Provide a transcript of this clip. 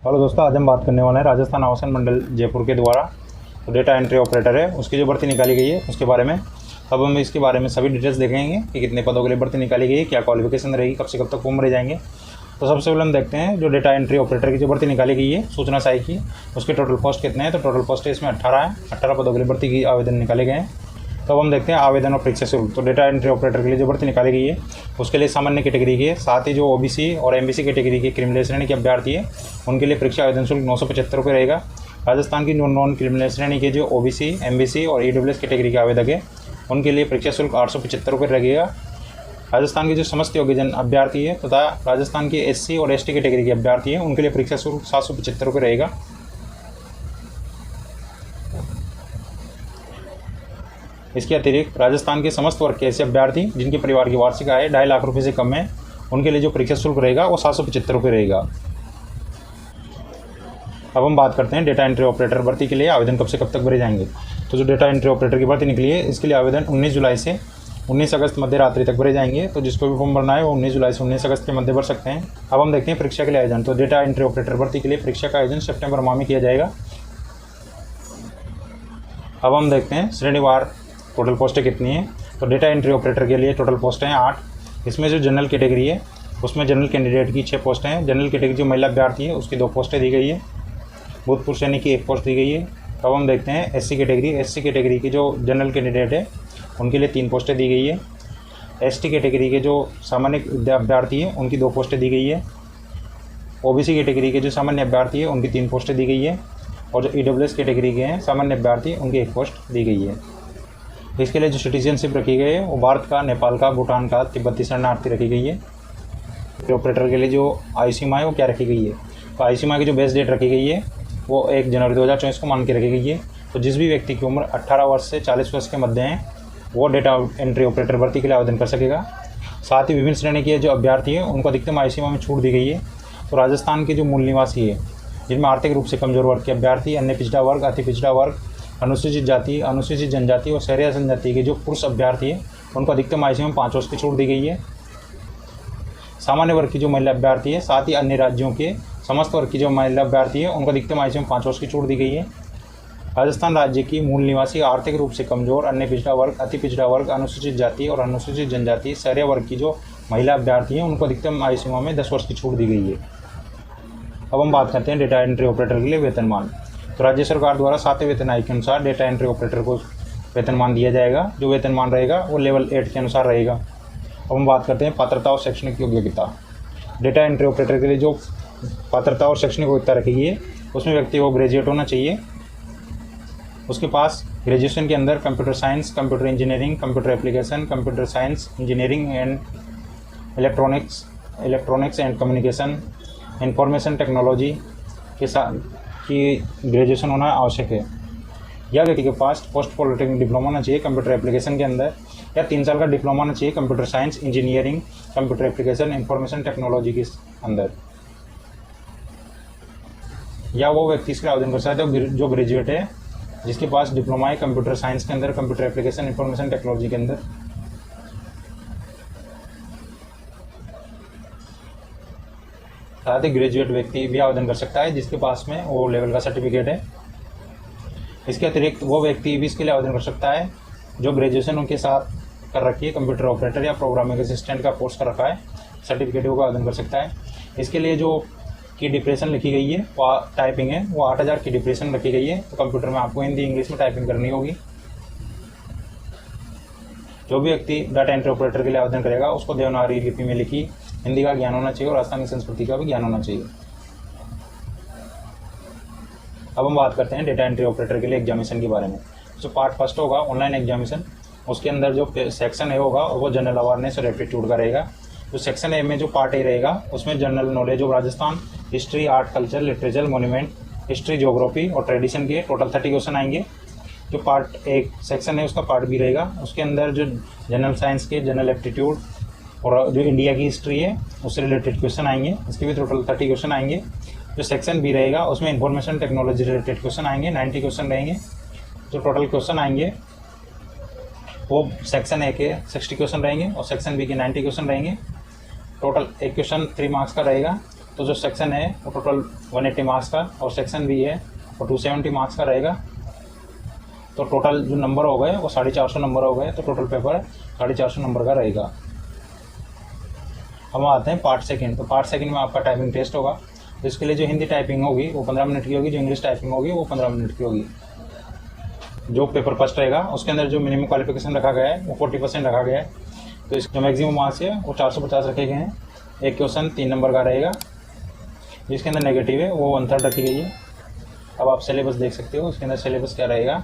Hello दोस्तों, आज हम बात करने वाले हैं राजस्थान आवासन मंडल जयपुर के द्वारा तो डेटा एंट्री ऑपरेटर है उसकी जो भर्ती निकाली गई है उसके बारे में। अब हम इसके बारे में सभी डिटेल्स देखेंगे कि कितने पदों के लिए भर्ती निकाली गई है, क्या क्वालिफिकेशन रहेगी, कब से कब तक फॉर्म भरे जाएंगे। तो सबसे पहले हम देखते हैं जो डेटा एंट्री ऑपरेटर की जो भर्ती निकाली गई है सूचना सहाय की, उसके टोटल पोस्ट कितने हैं। तो टोटल पोस्ट है इसमें 18 है। 18 पदों के लिए भर्ती की आवेदन निकाले गए हैं। तो अब हम देखते हैं आवेदन और परीक्षा शुल्क। तो डेटा एंट्री ऑपरेटर के लिए जो भर्ती निकाली गई है उसके लिए सामान्य कैटेगरी के साथ ही जो ओबीसी और एमबीसी कैटेगरी के क्रिमिनल श्रेणी के अभ्यर्थी है उनके लिए परीक्षा आवेदन शुल्क 975 रुपये रहेगा। राजस्थान की नॉन क्रिमिनल श्रेणी के जो ओबीसी, एमबीसी और ईडब्ल्यूएस कैटेगरी के आवेदक है उनके लिए परीक्षा शुल्क 875 रुपये रहेगा। राजस्थान के जो समस्त योग्य अभ्यर्थी है तथा राजस्थान के एससी और एसटी कैटेगरी के अभ्यर्थी है उनके लिए परीक्षा शुल्क 775 रुपये रहेगा। इसके अतिरिक्त राजस्थान के समस्त वर्ग के ऐसे अभ्यर्थी जिनके परिवार की वार्षिक आय 2.5 लाख रुपये से कम है उनके लिए जो परीक्षा शुल्क रहेगा वो 775 रुपये रहेगा। अब हम बात करते हैं डेटा एंट्री ऑपरेटर भर्ती के लिए आवेदन कब से कब तक भरे जाएंगे। तो जो डेटा एंट्री ऑपरेटर की भर्ती निकली है इसके लिए आवेदन 19 जुलाई से 19 अगस्त मध्य रात्रि तक भरे जाएंगे। तो जिसको भी फॉर्म भरना है वो 19 जुलाई से 19 अगस्त के मध्य भर सकते हैं। अब हम देखते हैं परीक्षा के लिए आयोजन। तो डेटा एंट्री ऑपरेटर भर्ती के लिए परीक्षा का आयोजन सितंबर माह में किया जाएगा। अब हम देखते हैं श्रेणीवार टोटल पोस्टें कितनी हैं। तो डेटा एंट्री ऑपरेटर के लिए टोटल पोस्टें हैं 8। इसमें जो जनरल कैटेगरी है उसमें जनरल कैंडिडेट की 6 पोस्टें हैं। जनरल कैटेगरी जो महिला अभ्यर्थी है उसकी 2 पोस्टें दी गई है। भूतपूर्व श्रेणी की 1 पोस्ट दी गई है। अब हम देखते हैं एससी कैटेगरी की जो जनरल कैंडिडेट है उनके लिए 3 पोस्टें दी गई है। एसटी कैटेगरी के जो सामान्य अभ्यर्थी है उनकी 2 पोस्टें दी गई है। ओबीसी कैटेगरी के जो सामान्य अभ्यर्थी है उनकी 3 पोस्टें दी गई है। और जो ईडब्ल्यूएस कैटेगरी के हैं सामान्य अभ्यर्थी उनकी 1 पोस्ट दी गई है। इसके लिए जो सिटीजनशिप रखी गई है वो भारत का, नेपाल का, भूटान का, तिब्बती शरणार्थी रखी गई है। ऑपरेटर के लिए जो आयु सीमा है वो क्या रखी गई है। तो आयु सीमा की जो बेस डेट रखी गई है वो 1 जनवरी 2024 को मान के रखी गई है। तो जिस भी व्यक्ति की उम्र 18 वर्ष से 40 वर्ष के मध्य है वो डेटा एंट्री ऑपरेटर भर्ती के लिए आवेदन कर सकेगा। साथ ही विभिन्न श्रेणी के जो अभ्यर्थी हैं उनको अधिकतम आयु सीमा में छूट दी गई है। तो राजस्थान के जो मूल निवासी है जिनमें आर्थिक रूप से कमजोर वर्ग के अभ्यर्थी, अन्य पिछड़ा वर्ग, अति पिछड़ा वर्ग, अनुसूचित जाति, अनुसूचित जनजाति और शहरी जनजाति के जो पुरुष अभ्यर्थी हैं उनको अधिकतम आयु सीमा में 5 वर्ष की छूट दी गई है। सामान्य वर्ग की जो महिला अभ्यर्थी है साथ ही अन्य राज्यों के समस्त वर्ग की जो महिला अभ्यर्थी है उनको अधिकतम आयु सीमा 5 वर्ष की छूट दी गई है। राजस्थान राज्य की मूल निवासी, आर्थिक रूप से कमजोर, अन्य पिछड़ा वर्ग, अति पिछड़ा वर्ग, अनुसूचित जाति और अनुसूचित जनजाति, शहरी वर्ग की जो महिला अभ्यर्थी हैं उनको अधिकतम आयु सीमा में 10 वर्ष की छूट दी गई है। अब हम बात करते हैं डेटा एंट्री ऑपरेटर के लिए वेतनमान। तो राज्य सरकार द्वारा 7वें वेतन आयोग के अनुसार डेटा एंट्री ऑपरेटर को वेतनमान दिया जाएगा। जो वेतनमान रहेगा वो लेवल 8 के अनुसार रहेगा। अब हम बात करते हैं पात्रता और शैक्षणिक योग्यता। डेटा एंट्री ऑपरेटर के लिए जो पात्रता और शैक्षणिक योग्यता रखी गई है उसमें व्यक्ति को ग्रेजुएट होना चाहिए। उसके पास ग्रेजुएशन के अंदर computer science, computer engineering, computer application, computer science, engineering and electronics and communication, information technology के साथ की ग्रेजुएशन होना आवश्यक है। या व्यक्ति के पास पोस्ट पॉलिटेक्निक डिप्लोमा होना चाहिए कंप्यूटर एप्लीकेशन के अंदर, या 3 साल का डिप्लोमा होना चाहिए computer science, engineering, computer application, information technology के अंदर। या वो व्यक्ति इसके लिए आवेदन कर सकता है जो ग्रेजुएट है जिसके पास डिप्लोमा है कंप्यूटर साइंस के अंदर, कंप्यूटर एप्लीकेशन, इंफॉर्मेशन टेक्नोलॉजी के अंदर। साथ ही ग्रेजुएट व्यक्ति भी आवेदन कर सकता है जिसके पास में वो लेवल का सर्टिफिकेट है। इसके अतिरिक्त वो व्यक्ति भी इसके लिए आवेदन कर सकता है जो ग्रेजुएशन उनके साथ कर रखी है, कंप्यूटर ऑपरेटर या प्रोग्रामिंग असिस्टेंट का कोर्स कर रखा है, सर्टिफिकेट को आवेदन कर सकता है। इसके लिए जो की डिप्रेशन लिखी गई है वो टाइपिंग है वो 8000 की डिप्रेशन रखी गई है। तो कंप्यूटर में आपको हिंदी इंग्लिश में टाइपिंग करनी होगी। जो भी व्यक्ति डाटा एंट्री ऑपरेटर के लिए आवेदन करेगा उसको देवनागरी लिपि में लिखी हिंदी का ज्ञान होना चाहिए और राजस्थान की संस्कृति का भी ज्ञान होना चाहिए। अब हम बात करते हैं डेटा एंट्री ऑपरेटर के लिए एग्जामिनेशन के बारे में। जो पार्ट फर्स्ट होगा ऑनलाइन एग्जामिनेशन, उसके अंदर जो सेक्शन ए होगा वो जनरल अवेयरनेस और एप्टीट्यूड का रहेगा। जो सेक्शन ए में जो पार्ट ए रहेगा उसमें general knowledge of Rajasthan, history, art, culture, literature, monument, history, geography और ट्रेडिशन के टोटल 30 क्वेश्चन आएंगे। जो पार्ट एक सेक्शन है उसका पार्ट बी रहेगा, उसके अंदर जो जनरल साइंस के, जनरल एप्टीट्यूड और जो इंडिया की हिस्ट्री है उससे रिलेटेड क्वेश्चन आएंगे। इसके भी टोटल 30 क्वेश्चन आएंगे। जो सेक्शन बी रहेगा उसमें इंफॉर्मेशन टेक्नोलॉजी रिलेटेड क्वेश्चन आएंगे, 90 क्वेश्चन रहेंगे। जो टोटल क्वेश्चन आएंगे वो सेक्शन ए के 60 क्वेश्चन रहेंगे और सेक्शन बी के 90 क्वेश्चन रहेंगे। टोटल एक क्वेश्चन 3 मार्क्स का रहेगा तो जो सेक्शन है वो टोटल 180 मार्क्स का और सेक्शन भी है वो 270 मार्क्स का रहेगा। तो टोटल जो नंबर हो गए वो 450 नंबर हो गए, तो टोटल पेपर 450 नंबर का रहेगा। हम आते हैं पार्ट सेकंड। तो पार्ट सेकंड में आपका टाइपिंग टेस्ट होगा। तो इसके लिए जो हिंदी टाइपिंग होगी वो 15 मिनट की होगी, जो इंग्लिश टाइपिंग होगी वो 15 मिनट की होगी। जो पेपर फर्स्ट रहेगा उसके अंदर जो मिनिमम क्वालिफिकेशन रखा गया है वो 40% रखा गया है। तो इसका मैक्सिमम मार्क्स है वो 450 रखे गए हैं। एक क्वेश्चन 3 नंबर का रहेगा, जिसके अंदर नेगेटिव है वो 1/3 रखी गई है। अब आप सिलेबस देख सकते हो, इसके अंदर सिलेबस क्या रहेगा।